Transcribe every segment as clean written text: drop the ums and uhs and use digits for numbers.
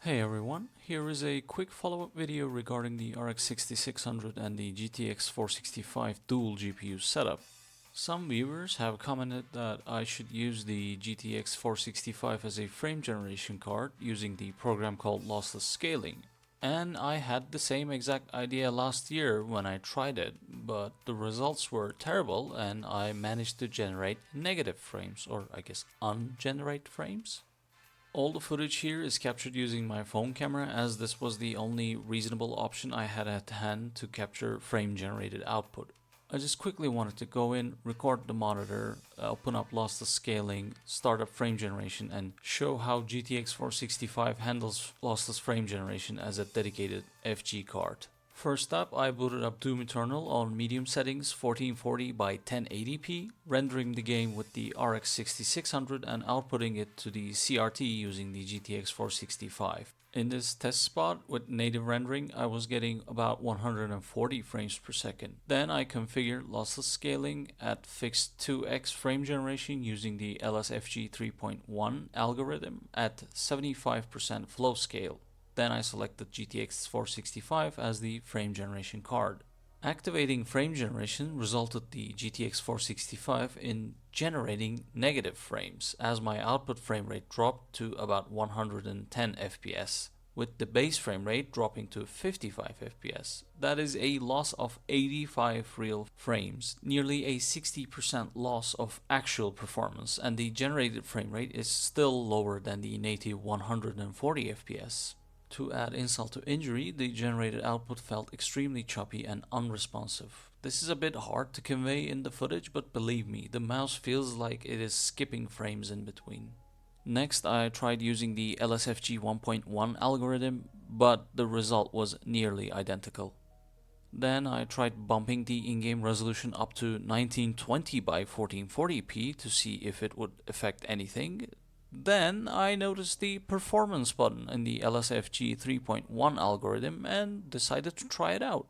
Hey everyone, here is a quick follow-up video regarding the RX 6600 and the GTX 465 dual GPU setup. Some viewers have commented that I should use the GTX 465 as a frame generation card using the program called Lossless Scaling. And I had the same exact idea last year when I tried it, but the results were terrible and I managed to generate negative frames, or I guess ungenerate frames. All the footage here is captured using my phone camera, as this was the only reasonable option I had at hand to capture frame generated output. I just quickly wanted to go in, record the monitor, open up lossless scaling, start up frame generation, and show how GTX 465 handles lossless frame generation as a dedicated FG card. First up, I booted up Doom Eternal on medium settings 1440 by 1080p, rendering the game with the RX 6600 and outputting it to the CRT using the GTX 465. In this test spot with native rendering, I was getting about 140 frames per second. Then I configured lossless scaling at fixed 2x frame generation using the LSFG 3.1 algorithm at 75% flow scale. Then I selected GTX 465 as the frame generation card. Activating frame generation resulted the GTX 465 in generating negative frames, as my output frame rate dropped to about 110 FPS, with the base frame rate dropping to 55 FPS. That is a loss of 85 real frames, nearly a 60% loss of actual performance, and the generated frame rate is still lower than the native 140 FPS. To add insult to injury, the generated output felt extremely choppy and unresponsive. This is a bit hard to convey in the footage, but believe me, the mouse feels like it is skipping frames in between. Next, I tried using the LSFG 1.1 algorithm, but the result was nearly identical. Then I tried bumping the in-game resolution up to 1920 by 1440p to see if it would affect anything. Then I noticed the performance button in the LSFG 3.1 algorithm and decided to try it out.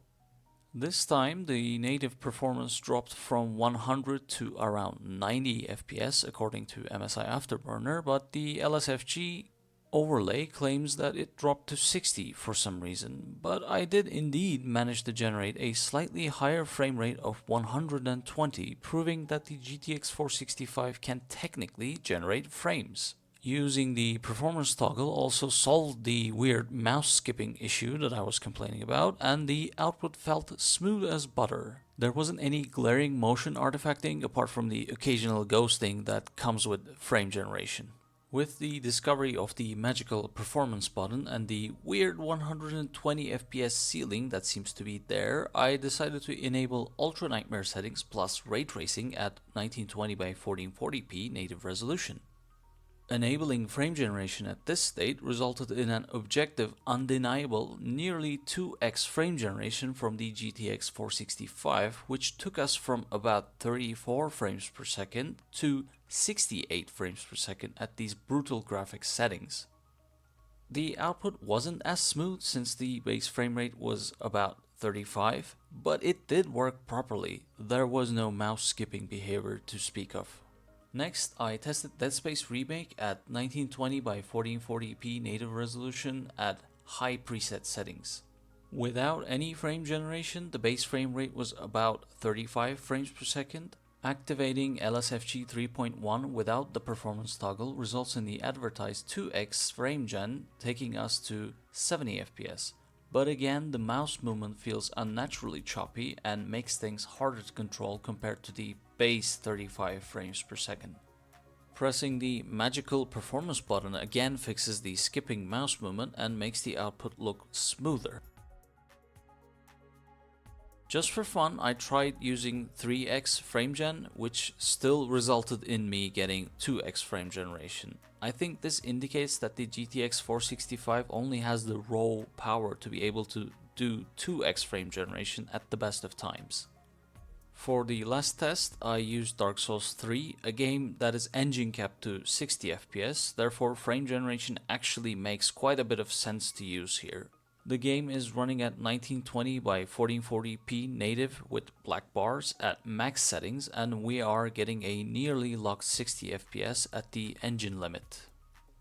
This time the native performance dropped from 100 to around 90 FPS according to MSI Afterburner, but the LSFG overlay claims that it dropped to 60 for some reason, but I did indeed manage to generate a slightly higher frame rate of 120, proving that the GTX 465 can technically generate frames. Using the performance toggle also solved the weird mouse skipping issue that I was complaining about, and the output felt smooth as butter. There wasn't any glaring motion artifacting apart from the occasional ghosting that comes with frame generation. With the discovery of the magical performance button and the weird 120 FPS ceiling that seems to be there, I decided to enable Ultra Nightmare settings plus ray tracing at 1920 by 1440p native resolution. Enabling frame generation at this state resulted in an objective, undeniable, nearly 2x frame generation from the GTX 465, which took us from about 34 frames per second to 68 frames per second at these brutal graphics settings. The output wasn't as smooth since the base frame rate was about 35, but it did work properly. There was no mouse skipping behavior to speak of. Next, I tested Dead Space Remake at 1920 by 1440p native resolution at high preset settings. Without any frame generation, the base frame rate was about 35 frames per second. Activating LSFG 3.1 without the performance toggle results in the advertised 2x frame gen, taking us to 70 FPS. But again, the mouse movement feels unnaturally choppy and makes things harder to control compared to the base 35 frames per second. Pressing the magical performance button again fixes the skipping mouse movement and makes the output look smoother. Just for fun, I tried using 3x frame gen, which still resulted in me getting 2x frame generation. I think this indicates that the GTX 465 only has the raw power to be able to do 2x frame generation at the best of times. For the last test, I used Dark Souls 3, a game that is engine capped to 60 FPS, therefore frame generation actually makes quite a bit of sense to use here. The game is running at 1920 by 1440p native with black bars at max settings, and we are getting a nearly locked 60 FPS at the engine limit.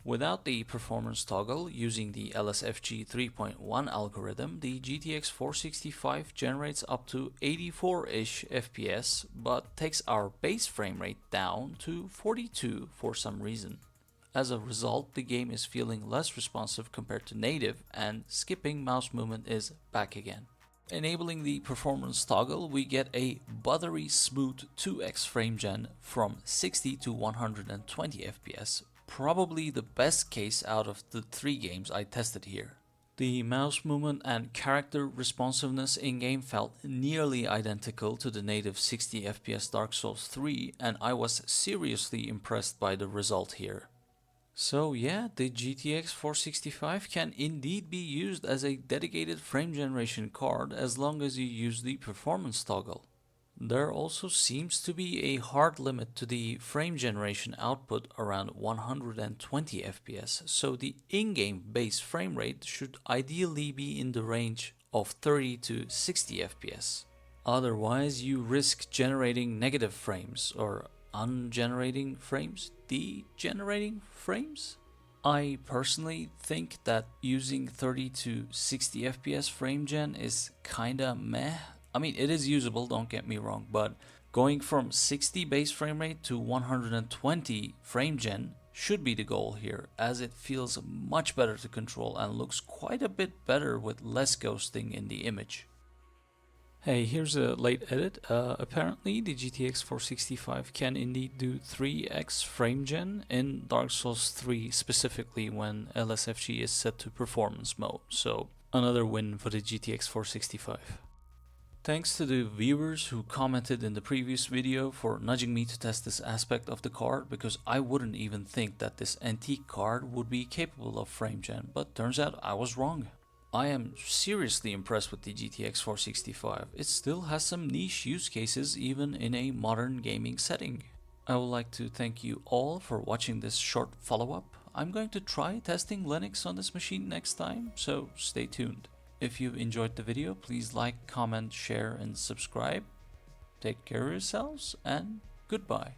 Without the performance toggle, using the LSFG 3.1 algorithm, the GTX 465 generates up to 84-ish FPS, but takes our base frame rate down to 42 for some reason. As a result, the game is feeling less responsive compared to native, and skipping mouse movement is back again. Enabling the performance toggle, we get a buttery smooth 2x frame gen from 60 to 120 FPS, probably the best case out of the 3 games I tested here. The mouse movement and character responsiveness in-game felt nearly identical to the native 60 FPS Dark Souls 3, and I was seriously impressed by the result here. So yeah, the GTX 465 can indeed be used as a dedicated frame generation card as long as you use the performance toggle. There also seems to be a hard limit to the frame generation output around 120 FPS, so the in-game base frame rate should ideally be in the range of 30 to 60 FPS. Otherwise, you risk generating negative frames or ungenerating frames, degenerating frames. I personally think that using 30 to 60 FPS frame gen is kinda meh. I mean, it is usable, don't get me wrong, but going from 60 base frame rate to 120 frame gen should be the goal here, as it feels much better to control and looks quite a bit better with less ghosting in the image. Hey, here's a late edit. Apparently the GTX 465 can indeed do 3x frame gen in Dark Souls 3, specifically when LSFG is set to performance mode, so another win for the GTX 465. Thanks to the viewers who commented in the previous video for nudging me to test this aspect of the card, because I wouldn't even think that this antique card would be capable of frame gen, but turns out I was wrong. I am seriously impressed with the GTX 465. It still has some niche use cases even in a modern gaming setting. I would like to thank you all for watching this short follow-up. I'm going to try testing Linux on this machine next time, so stay tuned. If you've enjoyed the video, please like, comment, share, and subscribe. Take care of yourselves, and goodbye.